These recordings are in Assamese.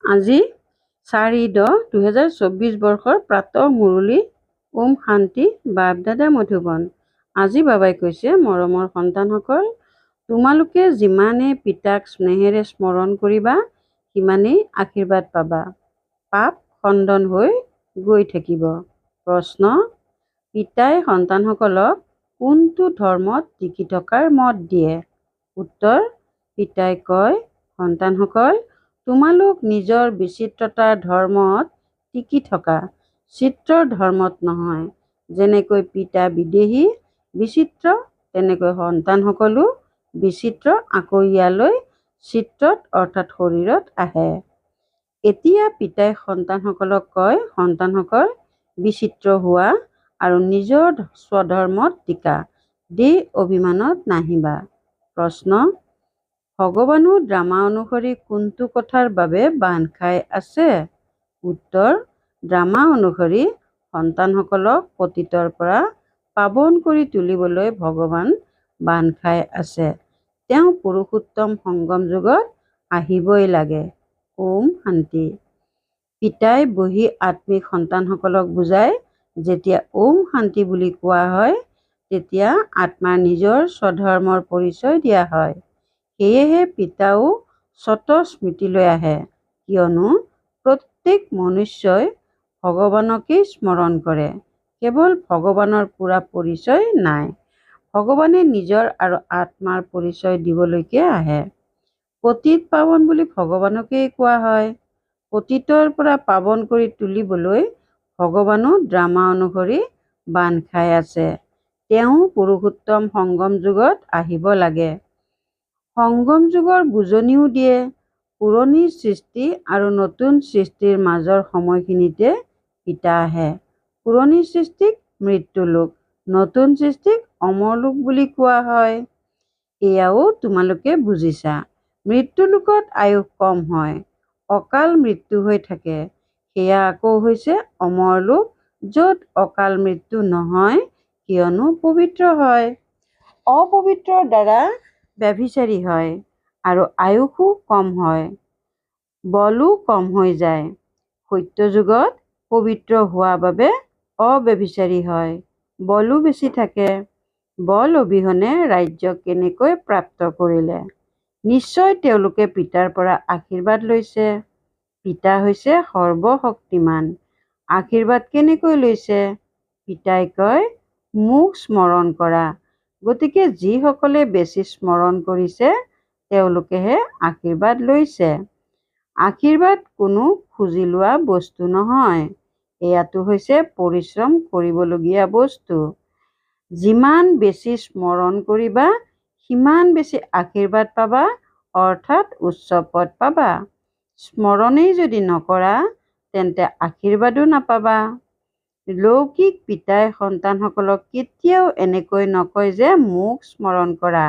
আজি 4-10-2024 বৰ্ষৰ প্ৰাতঃ মুৰলী। ওম শান্তি। বাপ দাদা মধুবন। আজি বাবাই কৈছে, মৰমৰ সন্তানসকল, তোমালোকে যিমানে পিতাক স্নেহেৰে স্মৰণ কৰিবা সিমানেই আশীৰ্বাদ পাবা। পাপ খণ্ডন হৈ গৈ থাকিব। প্ৰশ্ন: পিতাই সন্তানসকলক কোনটো ধৰ্মত টিকি থকাৰ মত দিয়ে? উত্তৰ: পিতাই কয়, সন্তানসকল, তোমালোক নিজৰ বিচিত্ৰতাৰ ধৰ্মত টিকি থকা, চিত্ৰৰ ধৰ্মত নহয়। যেনেকৈ পিতা বিদেহী বিচিত্ৰ, তেনেকৈ সন্তানসকলো বিচিত্ৰ, আকৌ ইয়ালৈ চিত্ৰত অৰ্থাৎ শৰীৰত আহে। এতিয়া পিতাই সন্তানসকলক কয়, সন্তানসকল, বিচিত্ৰ হোৱা আৰু নিজৰ স্বধৰ্মত টিকা, দেহ অভিমানত নাহিবা। প্ৰশ্ন: ভগৱানো ড্ৰামা অনুসৰি কোনটো কথাৰ বাবে বান্ধ খাই আছে? উত্তৰ: ড্ৰামা অনুসৰি সন্তানসকলক পতিতৰ পৰা পাৱন কৰি তুলিবলৈ ভগৱান বান্ধ খাই আছে। তেওঁ পুৰুষোত্তম সংগম যুগত আহিবই লাগে। ওম শান্তি। পিতাই বহি আত্মিক সন্তানসকলক বুজায়, যেতিয়া ওম শান্তি বুলি কোৱা হয় তেতিয়া আত্মাৰ নিজৰ স্বধৰ্মৰ পৰিচয় দিয়া হয়। সেয়েহে পিতাও স্বতঃস্মৃতিলৈ আহে, কিয়নো প্ৰত্যেক মনুষ্যই ভগৱানকেই স্মৰণ কৰে। কেৱল ভগৱানৰ পূৰা পৰিচয় নাই। ভগৱানে নিজৰ আৰু আত্মাৰ পৰিচয় দিবলৈকে আহে। পতিত পাৱন বুলি ভগৱানকেই কোৱা হয়। পতিতৰ পৰা পাৱন কৰি তুলিবলৈ ভগৱানো ড্ৰামা অনুসৰি বান্ধ খাই আছে। তেওঁ পুৰুষোত্তম সংগম যুগত আহিব লাগে। সংগম যুগৰ বুজনিও দিয়ে। পুৰণি সৃষ্টি আৰু নতুন সৃষ্টিৰ মাজৰ সময়খিনিতে পিতা আহে। পুৰণি সৃষ্টিক মৃত্যুলোক, নতুন সৃষ্টিক অমৰলোক বুলি কোৱা হয়। এয়াও তোমালোকে বুজিছা। মৃত্যুলোকত আয়ুস কম হয়, অকাল মৃত্যু হৈ থাকে। সেয়া আকৌ হৈছে অমৰলোক, য'ত অকাল মৃত্যু নহয়, কিয়নো পবিত্ৰ হয়। অপবিত্ৰৰ দ্বাৰা ব্যভিচাৰী হয় আৰু আয়ুসো কম হয়, বলো কম হৈ যায়। সত্য যুগত পবিত্ৰ হোৱা বাবে অব্যভিচাৰী হয়, বলো বেছি থাকে। বল অবিহনে ৰাজ্য কেনেকৈ প্ৰাপ্ত কৰিলে? নিশ্চয় তেওঁলোকে পিতাৰ পৰা আশীৰ্বাদ লৈছে। পিতা হৈছে সৰ্বশক্তিমান। আশীৰ্বাদ কেনেকৈ লৈছে? পিতাই কয়, মোক স্মৰণ কৰা। গতিকে যিসকলে বেছি স্মৰণ কৰিছে তেওঁলোকেহে আশীৰ্বাদ লৈছে। আশীৰ্বাদ কোনো খুজি লোৱা বস্তু নহয়, এয়াটো হৈছে পৰিশ্ৰম কৰিবলগীয়া বস্তু। যিমান বেছি স্মৰণ কৰিবা সিমান বেছি আশীৰ্বাদ পাবা, অৰ্থাৎ উচ্চ পদ পাবা। স্মৰণেই যদি নকৰা তেন্তে আশীৰ্বাদো নাপাবা। লৌকিক পিতাই সন্তানসকলক কেতিয়াও এনেকৈ নকয় যে মোক স্মৰণ কৰা।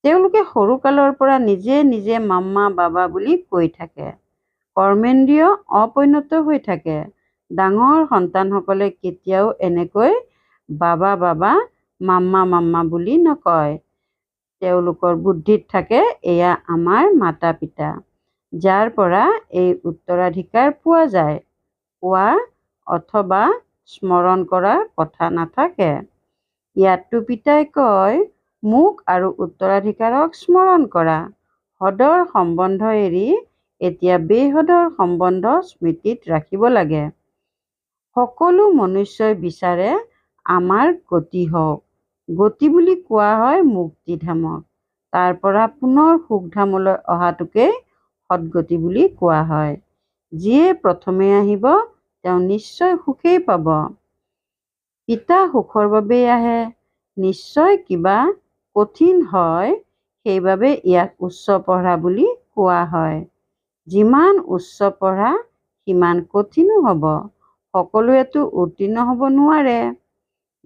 তেওঁলোকে সৰুকালৰ পৰা নিজে নিজে মাম্মা বাবা বুলি কৈ থাকে। কৰ্মেন্দ্ৰিয় অপৰিণত হৈ থাকে। ডাঙৰ সন্তানসকলে কেতিয়াও এনেকৈ বাবা বাবা, মাম্মা মাম্মা বুলি নকয়। তেওঁলোকৰ বুদ্ধিত থাকে, এয়া আমাৰ মাতা পিতা, যাৰ পৰা এই উত্তৰাধিকাৰ পোৱা যায়। কোৱা অথবা স্মৰণ কৰাৰ কথা নাথাকে। ইয়াততো পিতাই কয়, মোক আৰু উত্তৰাধিকাৰক স্মৰণ কৰা। সদৰ সম্বন্ধ এৰি এতিয়া বেসদৰ সম্বন্ধ স্মৃতিত ৰাখিব লাগে। সকলো মনুষ্যই বিচাৰে আমাৰ গতি হওক। গতি বুলি কোৱা হয় মুক্তিধামক। তাৰ পৰা পুনৰ সুখধামলৈ অহাটোকেই সদগতি বুলি কোৱা হয়। যিয়ে প্ৰথমে আহিব তেওঁ নিশ্চয় সুখেই পাব। পিতা সুখৰ বাবেই আহে। নিশ্চয় কিবা কঠিন হয়, সেইবাবে ইয়াক উচ্চ পঢ়া বুলি কোৱা হয়। যিমান উচ্চ পঢ়া সিমান কঠিনো হ'ব। সকলোৱেতো উত্তীৰ্ণ হ'ব নোৱাৰে।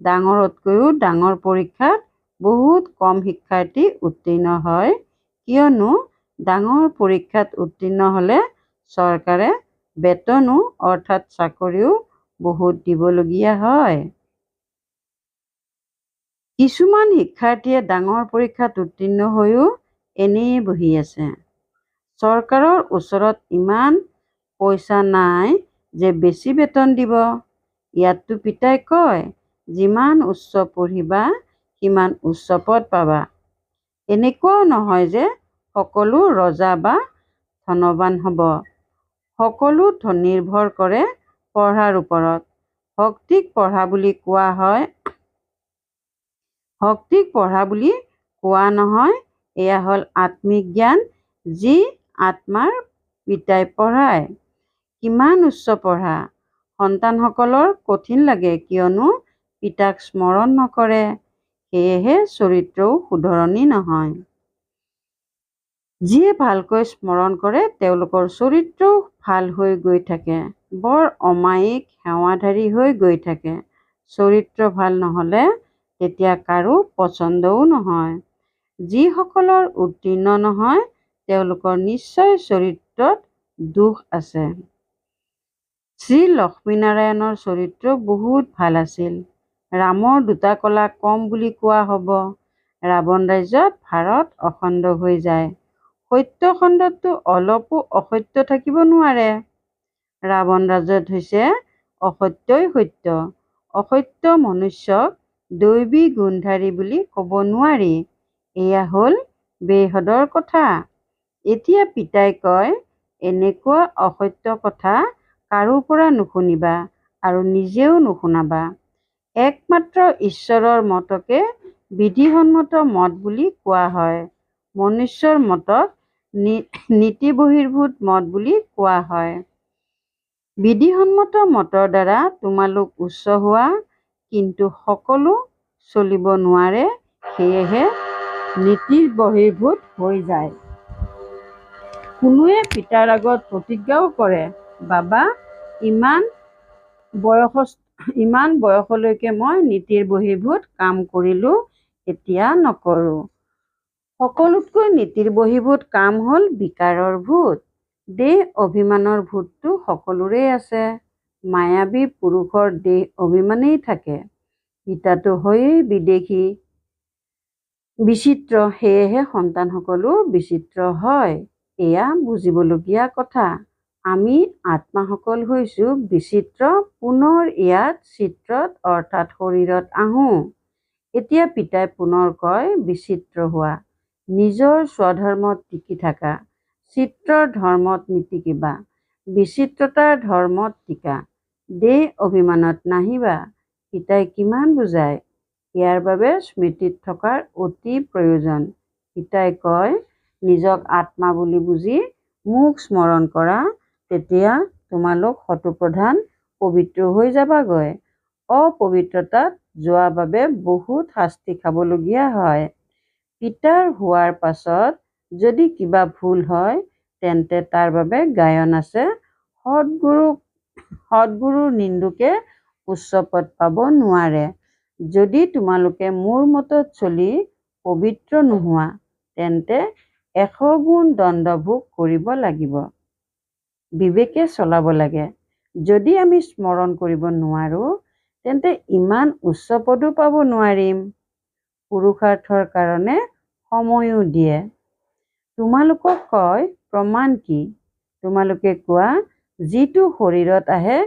ডাঙৰতকৈও ডাঙৰ পৰীক্ষাত বহুত কম শিক্ষাৰ্থী উত্তীৰ্ণ হয়, কিয়নো ডাঙৰ পৰীক্ষাত উত্তীৰ্ণ হ'লে চৰকাৰে বেতনো অৰ্থাৎ চাকৰিও বহুত দিবলগীয়া হয়। কিছুমান শিক্ষাৰ্থীয়ে ডাঙৰ পৰীক্ষাত উত্তীৰ্ণ হৈও এনেয়ে বহি আছে। চৰকাৰৰ ওচৰত ইমান পইচা নাই যে বেছি বেতন দিব। ইয়াততো পিতাই কয়, যিমান উচ্চ পঢ়িবা সিমান উচ্চ পদ পাবা। এনেকুৱাও নহয় যে সকলো ৰজা বা ধনৱান হ'ব। সকলো নিৰ্ভৰ কৰে পঢ়াৰ ওপৰত। ভক্তিক পঢ়া বুলি কোৱা হয়। ভক্তিক পঢ়া বুলি কোৱা নহয়, এয়া হ'ল আত্মিক জ্ঞান, যি আত্মাৰ পিতাই পঢ়ায়। কিমান উচ্চ পঢ়া! সন্তানসকলৰ কঠিন লাগে, কিয়নো পিতাক স্মৰণ নকৰে। সেয়েহে চৰিত্ৰও শুধৰণি নহয়। যিয়ে ভালকৈ স্মৰণ কৰে তেওঁলোকৰ চৰিত্ৰও ভাল হৈ গৈ থাকে, বৰ অমায়িক সেৱাধাৰী হৈ গৈ থাকে। চৰিত্ৰ ভাল নহ'লে তেতিয়া কাৰো পচন্দও নহয়। যিসকলৰ উত্তীৰ্ণ নহয় তেওঁলোকৰ নিশ্চয় চৰিত্ৰত দোষ আছে। শ্ৰী লক্ষ্মীনাৰায়ণৰ চৰিত্ৰ বহুত ভাল আছিল। ৰামৰ দুটা কলা কম বুলি কোৱা হ'ব। ৰাৱণ ৰাজ্যত ভাৰত অখণ্ড হৈ যায়। সত্যখণ্ডততো অলপো অসত্য থাকিব নোৱাৰে। ৰাৱণ ৰাজ্যত হৈছে অসত্যই সত্য। অসত্য মনুষ্যক দৈবী গুণধাৰী বুলি ক'ব নোৱাৰি। এয়া হ'ল বেহদৰ কথা। এতিয়া পিতাই কয়, এনেকুৱা অসত্য কথা কাৰো পৰা নুশুনিবা আৰু নিজেও নুশুনাবা। একমাত্ৰ ঈশ্বৰৰ মতকে বিধিসন্মত মত বুলি কোৱা হয়। মনুষ্যৰ মতক নীতি বহিৰ্ভূত মত বুলি কোৱা হয়। বিধিসন্মত মতৰ দ্বাৰা তোমালোক উচ্চ হোৱা, কিন্তু সকলো চলিব নোৱাৰে, সেয়েহে নীতি বহিৰ্ভূত হৈ যায়। কোনোৱে পিতাৰ আগত প্ৰতিজ্ঞাও কৰে, বাবা ইমান বয়সলৈকে মই নীতিৰ বহিৰ্ভূত কাম কৰিলো, এতিয়া নকৰোঁ। সকলোতকৈ নীতিৰ বহিৰ্ভূত কাম হ'ল বিকাৰৰ ভূত। দেহ অভিমানৰ ভূতটো সকলোৰে আছে। মায়াবী পুৰুষৰ দেহ অভিমানেই থাকে। পিতাতো হয়েই বিদেশী, বিচিত্ৰ, সেয়েহে সন্তানসকলো বিচিত্ৰ হয়। এয়া বুজিবলগীয়া কথা। আমি আত্মাসকল হৈছোঁ বিচিত্ৰ, পুনৰ ইয়াত চিত্ৰত অৰ্থাৎ শৰীৰত আহোঁ। এতিয়া পিতাই পুনৰ কয়, বিচিত্ৰ হোৱা, নিজৰ স্বধৰ্মত টিকি থাকা, চিত্ৰৰ ধৰ্মত নিটিকিবা, বিচিত্ৰতাৰ ধৰ্মত টিকা, দেহ অভিমানত নাহিবা। পিতাই কিমান বুজায়। ইয়াৰ বাবে স্মৃতিত থকাৰ অতি প্ৰয়োজন। পিতাই কয়, নিজক আত্মা বুলি বুজি মোক স্মৰণ কৰা, তেতিয়া তোমালোক শতপ্ৰধান পবিত্ৰ হৈ যাবাগৈ। অপবিত্ৰতাত যোৱা বাবে বহুত শাস্তি খাবলগীয়া হয়। পিতাৰ হোৱাৰ পাছত যদি কিবা ভুল হয় তেন্তে তাৰ বাবে গায়ন আছে। সদ্গুৰুৰ নিন্দুকে উচ্চ পদ পাব নোৱাৰে। যদি তোমালোকে মোৰ মতত চলি পবিত্ৰ নোহোৱা তেন্তে 100 গুণ দণ্ড ভোগ কৰিব লাগিব। বিবেকে চলাব লাগে। যদি আমি স্মৰণ কৰিব নোৱাৰোঁ তেন্তে ইমান উচ্চ পদো পাব নোৱাৰিম। পুৰুষাৰ্থৰ কাৰণে সময়ো দিয়ে। তোমালোকক কয়, প্ৰমাণ কি? তোমালোকে কোৱা, যিটো শৰীৰত আহে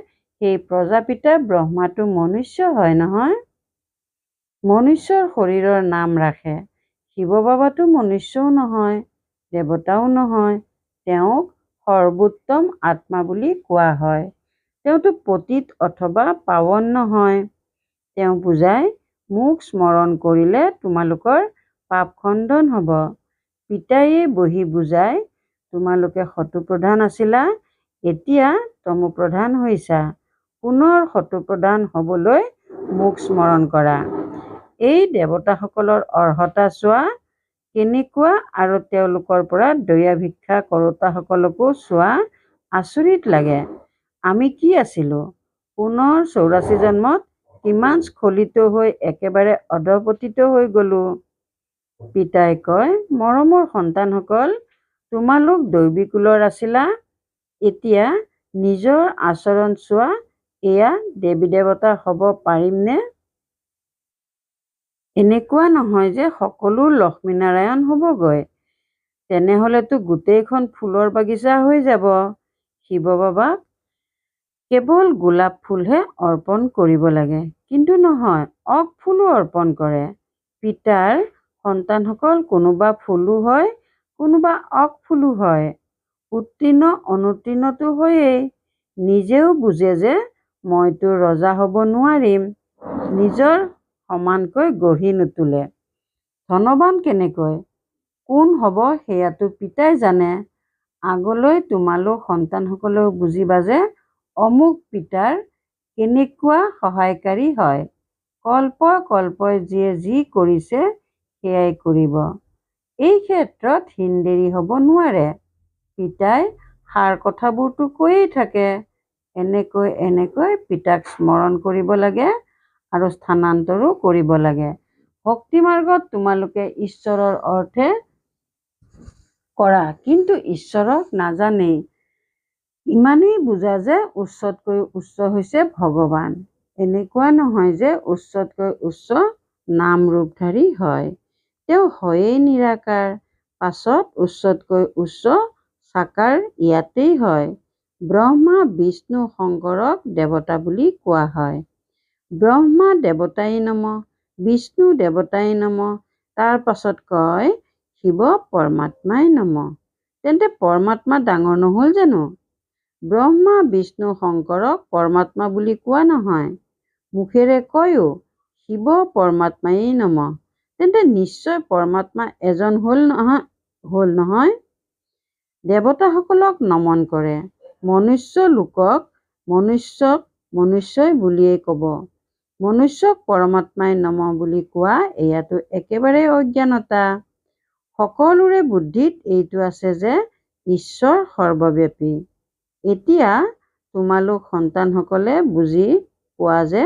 সেই প্ৰজাপিতা ব্ৰহ্মাটো মনুষ্য হয় নহয়? মনুষ্যৰ শৰীৰৰ নাম ৰাখে। শিৱ বাবাতো মনুষ্যও নহয়, দেৱতাও নহয়। তেওঁক সৰ্বোত্তম আত্মা বুলি কোৱা হয়। তেওঁতো পতিত অথবা পাৱন নহয়। তেওঁ বুজায়, মোক স্মৰণ কৰিলে তোমালোকৰ পাপ খণ্ডন হ'ব। পিতায়ে বহি বুজায়, তোমালোকে শতপ্ৰধান আছিলা, এতিয়া তমোপ্ৰধান হৈছা। পুনৰ শতপ্ৰধান হ'বলৈ মোক স্মৰণ কৰা। এই দেৱতাসকলৰ অৰ্হতা চোৱা কেনেকুৱা আৰু তেওঁলোকৰ পৰা দয়া ভিক্ষা কৰোঁতাসকলকো চোৱা, আচৰিত লাগে। আমি কি আছিলোঁ? পুনৰ 84 জন্মত কিমান স্খলিত হৈ একেবাৰে অধঃপতিত হৈ গ'লো। পিতাই কয়, মৰমৰ সন্তানসকল, তোমালোক দৈবী কুলৰ আছিলা, এতিয়া নিজৰ আচৰণ চোৱা। এয়া দেৱী দেৱতা হ'ব পাৰিমনে? এনেকুৱা নহয় যে সকলো লক্ষ্মীনাৰায়ণ হ'বগৈ। তেনেহ'লেতো গোটেইখন ফুলৰ বাগিচা হৈ যাব। শিৱ বাবাক কেৱল গোলাপ ফুলহে অৰ্পণ কৰিব লাগে, কিন্তু নহয়, অক ফুলো অৰ্পণ কৰে। পিতাৰ সন্তানসকল কোনোবা ফুলো হয়, কোনোবা অক ফুলো হয়। উত্তীৰ্ণ অনুত্তীৰ্ণতো হয়েই। নিজেও বুজে যে মইতো ৰজা হ'ব নোৱাৰিম। নিজৰ সমানকৈ গঢ়ি নুতুলে। ধনৱান কেনেকৈ কোন হ'ব সেয়াতো পিতাই জানে। আগলৈ তোমালোক সন্তানসকলেও বুজিবা যে অমুক পিতাৰ কেনেকুৱা সহায়কাৰী হয়। কল্পই যিয়ে যি কৰিছে সেয়াই কৰিব। এই ক্ষেত্ৰত হীনডেঢ়ি হ'ব নোৱাৰে। পিতাই সাৰ কথাবোৰতো কৈয়েই থাকে। এনেকৈ পিতাক স্মৰণ কৰিব লাগে আৰু স্থানান্তৰো কৰিব লাগে। ভক্তি মাৰ্গত তোমালোকে ঈশ্বৰৰ অৰ্থে কৰা, কিন্তু ঈশ্বৰক নাজানেই। ইমানেই বুজা যে উচ্চতকৈ উচ্চ হৈছে ভগৱান। এনেকুৱা নহয় যে উচ্চতকৈ উচ্চ নাম ৰূপধাৰী হয়। তেওঁ হয়েই নিৰাকাৰ। পাছত উচ্চতকৈ উচ্চ সাকাৰ ইয়াতেই হয়। ব্ৰহ্মা বিষ্ণু শংকৰক দেৱতা বুলি কোৱা হয়। ব্ৰহ্মা দেৱতাই নমঃ, বিষ্ণু দেৱতাই নমঃ, তাৰ পাছত কয় শিৱ পৰমাত্মাই নমঃ। তেন্তে পৰমাত্মা ডাঙৰ নহ'ল জানো? ব্ৰহ্মা বিষ্ণু শংকৰক পৰমাত্মা বুলি কোৱা নহয়। মুখেৰে কয়ো শিৱ পৰমাত্মাই নমঃ। তেন্তে নিশ্চয় পৰমাত্মা এজন হ'ল নহয়। দেৱতাসকলক নমন কৰে। মনুষ্য লোকক মনুষ্যই বুলিয়েই ক'ব। মনুষ্যক পৰমাত্মাই নমঃ বুলি কোৱা এয়াতো একেবাৰে অজ্ঞানতা। সকলোৰে বুদ্ধিত এইটো আছে যে ঈশ্বৰ সৰ্বব্যাপী। এতিয়া তোমালোক সন্তানসকলে বুজি পোৱা যে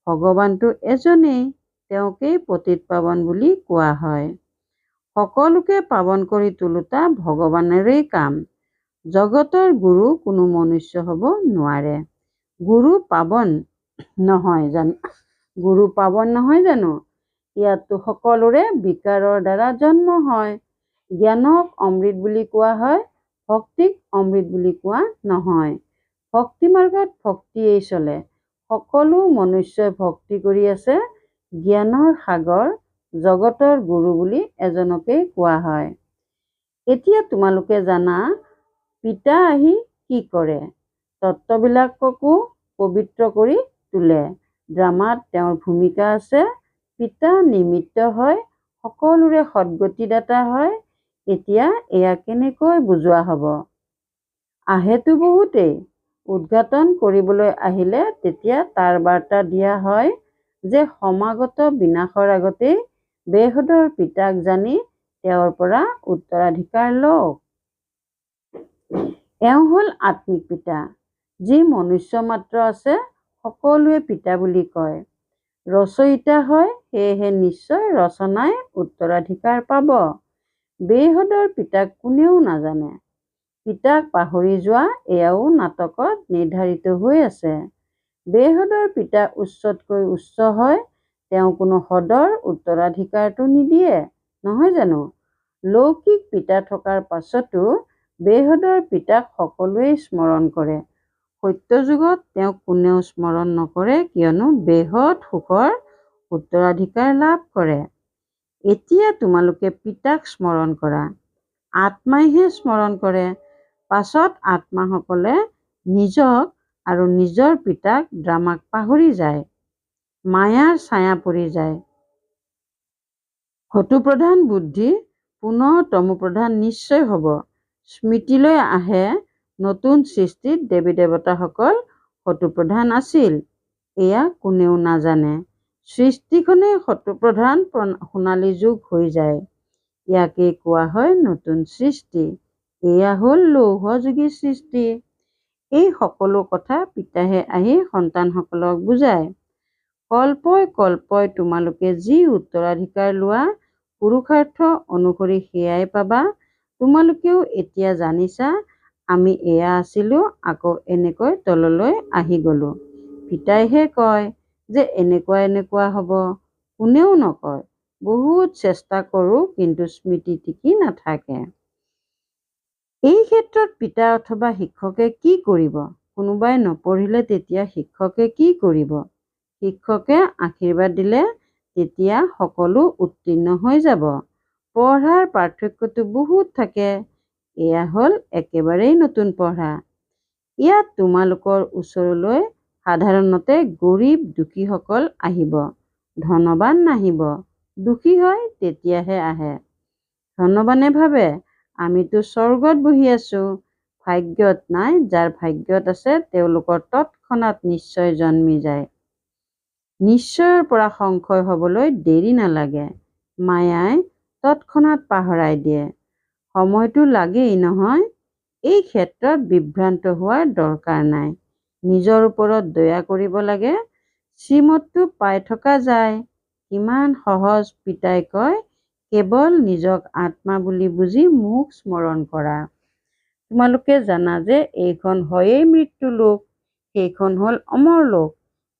ভগৱানটো এজনেই, তেওঁকেই পতিত পাৱন বুলি কোৱা হয়। সকলোকে পাৱন কৰি তোলোতা ভগৱানৰেই কাম। জগতৰ গুৰু কোনো মনুষ্য হ'ব নোৱাৰে। গুৰু পাৱন নহয় জানো? ইয়াততো সকলোৰে বিকাৰৰ দ্বাৰা জন্ম হয়। জ্ঞানক অমৃত বুলি কোৱা হয়, ভক্তিক অমৃত বুলি কোৱা নহয়। ভক্তি মাৰ্গত ভক্তিয়েই চলে। সকলো মনুষ্যই ভক্তি কৰি আছে। জ্ঞানৰ সাগৰ জগতৰ গুৰু বুলি এজনকেই কোৱা হয়। এতিয়া তোমালোকে জানা পিতা আহি কি কৰে। তত্ত্ববিলাককো পবিত্ৰ কৰি তোলে। ড্ৰামাত তেওঁৰ ভূমিকা আছে। পিতা নিমিত্ত হয়, সকলোৰে সদ্গতিদাতা হয়। এতিয়া এয়া কেনেকৈ বুজোৱা হ'ব? আহেতো বহুতেই। উদ্ঘাটন কৰিবলৈ আহিলে তেতিয়া তাৰ বাৰ্তা দিয়া হয় যে সমাগত বিনাশৰ আগতেই বেহদৰ পিতাক জানি তেওঁৰ পৰা উত্তৰাধিকাৰ লওক। এওঁ হ'ল আত্মিক পিতা। যি মনুষ্য মাত্ৰ আছে সকলোৱে পিতা বুলি কয়। ৰচয়িতা হয়, সেয়েহে নিশ্চয় ৰচনাই উত্তৰাধিকাৰ পাব। বেহদৰ পিতাক কোনেও নাজানে। পিতাক পাহৰি যোৱা এয়াও নাটকত নিৰ্ধাৰিত হৈ আছে। বেহদৰ পিতা উচ্চতকৈ উচ্চ হয়, তেওঁ কোনো সদৰ উত্তৰাধিকাৰটো নিদিয়ে, নহয় জানো? লৌকিক পিতা থকাৰ পাছতো বেহদৰ পিতাক সকলোৱেই স্মৰণ কৰে। সত্যযুগত তেওঁক কোনেও স্মৰণ নকৰে, কিয়নো বেহদ সুখৰ উত্তৰাধিকাৰ লাভ কৰে। এতিয়া তোমালোকে পিতাক স্মৰণ কৰা। আত্মাইহে স্মৰণ কৰে। পাছত আত্মাসকলে নিজক আৰু নিজৰ পিতাক ড্ৰামাক পাহৰি যায়। মায়াৰ ছায়া পৰি যায়। সতোপ্ৰধান বুদ্ধি পুনৰ তমোপ্ৰধান নিশ্চয় হ'ব। স্মৃতিলৈ আহে নতুন সৃষ্টিত দেৱী দেৱতাসকল সতোপ্ৰধান আছিল। এয়া কোনেও নাজানে। সৃষ্টিখনেই সতোপ্ৰধান সোণালী যুগ হৈ যায়। ইয়াকেই কোৱা হয় নতুন সৃষ্টি। এয়া হ'ল লৌহযুগী সৃষ্টি। এই সকলো কথা পিতাহে আহি সন্তানসকলক বুজায়। কল্পই তোমালোকে যি উত্তৰাধিকাৰ লোৱা পুৰুষাৰ্থ অনুসৰি সেয়াই পাবা। তোমালোকেও এতিয়া জানিছা আমি এয়া আছিলো, আকৌ এনেকৈ তললৈ আহি গলো। পিতাইহে কয় যে এনেকুৱা হ'ব। কোনেও নকয়। বহুত চেষ্টা কৰোঁ, কিন্তু স্মৃতি টিকি নাথাকে। এই ক্ষেত্ৰত পিতা অথবা শিক্ষকে কি কৰিব? কোনোবাই নপঢ়িলে তেতিয়া শিক্ষকে কি কৰিব? শিক্ষকে আশীৰ্বাদ দিলে তেতিয়া সকলো উত্তীৰ্ণ হৈ যাব। পঢ়াৰ পাৰ্থক্যটো বহুত থাকে। এয়া হ'ল একেবাৰেই নতুন পঢ়া। ইয়াত তোমালোকৰ ওচৰলৈ সাধাৰণতে গৰীব দুখীসকল আহিব, ধনবান নাহিব। দুখী হয় তেতিয়াহে আহে। ধনবানে ভাবে আমিতো স্বৰ্গত বহি আছো। ভাগ্যত নাই, যাৰ ভাগ্যত আছে তেওঁলোকৰ তৎক্ষণাত নিশ্চয় জন্মি যায়। নিশ্চয়ৰ পৰা সংশয় হ'বলৈ দেৰি নালাগে। মায়াই তৎক্ষণাত পাহৰাই দিয়ে। সময়টো লাগেই নহয়। এই ক্ষেত্ৰত বিভ্ৰান্ত হোৱাৰ দৰকাৰ নাই। নিজৰ ওপৰত দয়া কৰিব লাগে। শ্ৰীমতটো পাই থকা যায়। কিমান সহজ। পিতাই কয়, কেৱল নিজক আত্মা বুলি বুজি মোক স্মৰণ কৰা। তোমালোকে জানা যে এইখন হয়েই মৃত্যু লোক, সেইখন হ'ল অমৰ লোক।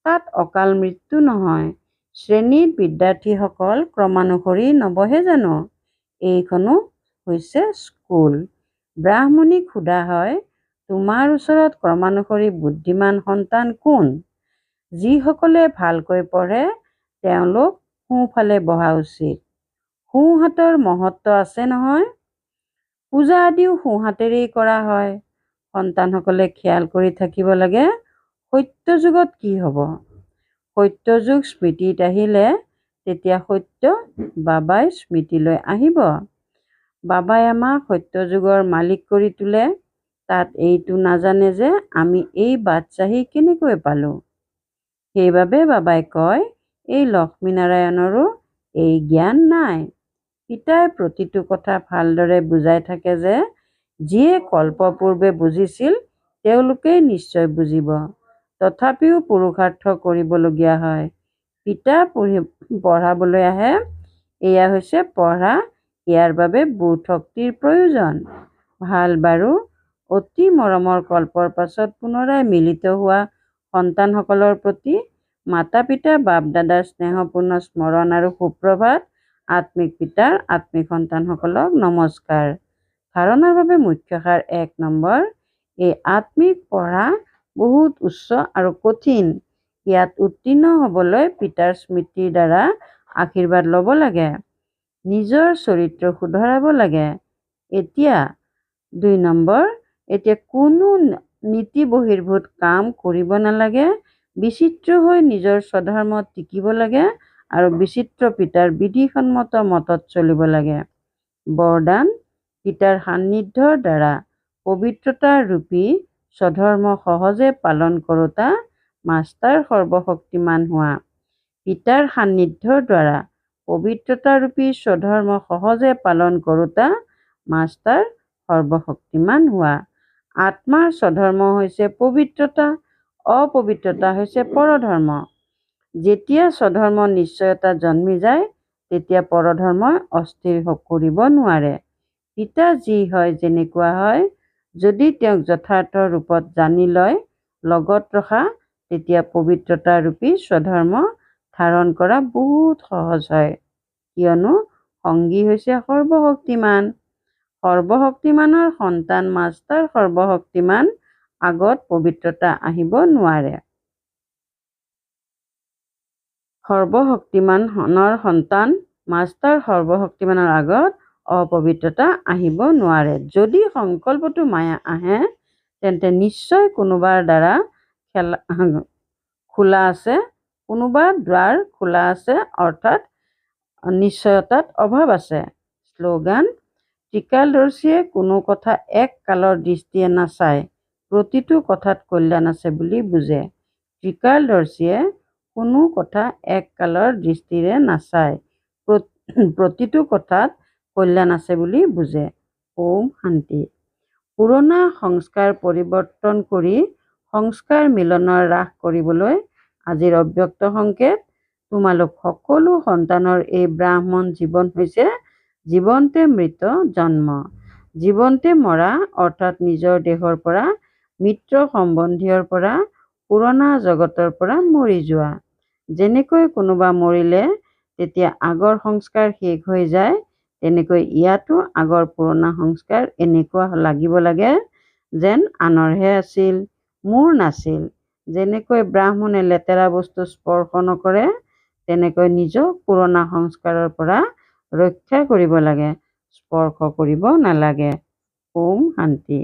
তাত অকাল মৃত্যু নহয়। শ্ৰেণীত বিদ্যাৰ্থীসকল ক্ৰমানুসৰি নবহে জানো? এইখনো হৈছে স্কুল। ব্ৰাহ্মণীক সোধা হয়, তোমাৰ ওচৰত ক্ৰমানুসৰি বুদ্ধিমান সন্তান কোন? যিসকলে ভালকৈ পঢ়ে তেওঁলোক সোঁফালে বহা উচিত। সোঁহাতৰ মহত্ব আছে নহয়। পূজা আদিও সোঁহাতেৰেই কৰা হয়। সন্তানসকলে খেয়াল কৰি থাকিব লাগে, সত্য যুগত কি হ'ব? সত্য যুগ স্মৃতিত আহিলে তেতিয়া সত্য বাবাই স্মৃতিলৈ আহিব। বাবাই আমাক সত্য যুগৰ মালিক কৰি তোলে। তাত এইটো নাজানে যে আমি এই বাদশ্বাহী কেনেকৈ পালোঁ। সেইবাবে বাবাই কয়, এই লক্ষ্মীনাৰায়ণৰো এই জ্ঞান নাই। পিতাই প্ৰতিটো কথা ভালদৰে বুজাই থাকে যে যিয়ে কল্পপূৰ্বে বুজিছিল তেওঁলোকেই নিশ্চয় বুজিব। তথাপিও পুৰুষাৰ্থ কৰিবলগীয়া হয়। পিতা পঢ়াবলৈ আহে। এয়া হৈছে পঢ়া। ইয়াৰ বাবে বোধ শক্তিৰ প্ৰয়োজন। ভাল বাৰু। অতি মৰমৰ কল্পৰ পাছত পুনৰাই মিলিত হোৱা সন্তানসকলৰ প্ৰতি মাতা পিতা বাপ দাদাৰ স্নেহপূৰ্ণ স্মৰণ আৰু সুপ্ৰভাত। আত্মিক পিতাৰ আত্মিক সন্তানসকলক নমস্কাৰ। ধাৰণাৰ বাবে মুখ্য সাৰ ১ নম্বৰ। এই আত্মিক পঢ়া বহুত উচ্চ আৰু কঠিন। ইয়াত উত্তীৰ্ণ হ'বলৈ পিতাৰ স্মৃতিৰ দ্বাৰা আশীৰ্বাদ ল'ব লাগে। নিজৰ চৰিত্ৰ শুধৰাব লাগে। এতিয়া ২ নম্বৰ। এতিয়া কোনো নীতি বহিৰ্ভূত কাম কৰিব নালাগে। বিচিত্ৰ হৈ নিজৰ স্বধৰ্মত টিকিব লাগে আৰু বিচিত্ৰ পিতাৰ বিধিসন্মত মতত চলিব লাগে। বৰদান। পিতাৰ সান্নিধ্যৰ দ্বাৰা পবিত্ৰতা ৰূপী স্বধৰ্ম সহজে পালন কৰোঁতা মাষ্টাৰ সৰ্বশক্তিমান হোৱা। পিতাৰ সান্নিধ্যৰ দ্বাৰা পবিত্ৰতা ৰূপী স্বধৰ্ম সহজে পালন কৰোঁতা মাষ্টাৰ সৰ্বশক্তিমান হোৱা। আত্মাৰ স্বধৰ্ম হৈছে পবিত্ৰতা, অপবিত্ৰতা হৈছে পৰধৰ্ম। যেতিয়া স্বধৰ্ম নিশ্চয়তা জন্মি যায় তেতিয়া পৰধৰ্মই অস্থিৰ কৰিব নোৱাৰে। পিতা যি হয় যেনেকুৱা হয়, যদি তেওঁক যথাৰ্থ ৰূপত জানি লয়, লগত ৰখা, তেতিয়া পবিত্ৰতা ৰূপী স্বধৰ্ম ধাৰণ কৰা বহুত সহজ হয়। কিয়নো সংগী হৈছে সৰ্বশক্তিমান। সৰ্বশক্তিমানৰ সন্তান মাষ্টাৰ সৰ্বশক্তিমান আগত পবিত্ৰতা আহিব নোৱাৰে। সৰ্বশক্তিমানৰ সন্তান মাষ্টাৰ সৰ্বশক্তিমানৰ আগত অপবিত্ৰতা আহিব নোৱাৰে। যদি সংকল্পটো মায়া আহে তেন্তে নিশ্চয় কোনোবাৰ দ্বাৰা খোলা আছে, কোনোবা দ্বাৰ খোলা আছে, অৰ্থাৎ নিশ্চয়তাত অভাৱ আছে। শ্লোগান। ত্ৰিকালদৰ্শীয়ে কোনো কথা এক কালৰ দৃষ্টিয়ে নাচায়, প্ৰতিটো কথাত কল্যাণ আছে বুলি বুজে। ত্ৰিকালদৰ্শীয়ে কোনো কথা এক কালৰ দৃষ্টিৰে নাচায়, প্ৰতিটো কথাত কল্যাণ আছে বুলি বুজে। ওম শান্তি। পুৰণা সংস্কাৰ পৰিৱৰ্তন কৰি সংস্কাৰ মিলনৰ ৰাস কৰিবলৈ আজিৰ অব্যক্ত সংকেত। তোমালোক সকলো সন্তানৰ এই ব্ৰাহ্মণ জীৱন হৈছে জীৱন্তে মৃত জন্ম। জীৱন্তে মৰা অৰ্থাৎ নিজৰ দেহৰ পৰা, মিত্ৰ সম্বন্ধীয়ৰ পৰা, পুৰণা জগতৰ পৰা মৰি যোৱা। যেনেকৈ কোনোবা মৰিলে তেতিয়া আগৰ সংস্কাৰ শেষ হৈ যায়, তেনেকৈ ইয়াতো আগৰ পুৰণা সংস্কাৰ এনেকুৱা লাগিব লাগে যেন আনৰহে আছিল, মোৰ নাছিল। যেনেকৈ ব্ৰাহ্মণে লেতেৰা বস্তু স্পৰ্শ নকৰে, তেনেকৈ নিজক পুৰণা সংস্কাৰৰ পৰা ৰক্ষা কৰিব লাগে, স্পৰ্শ কৰিব নালাগে। ওম শান্তি।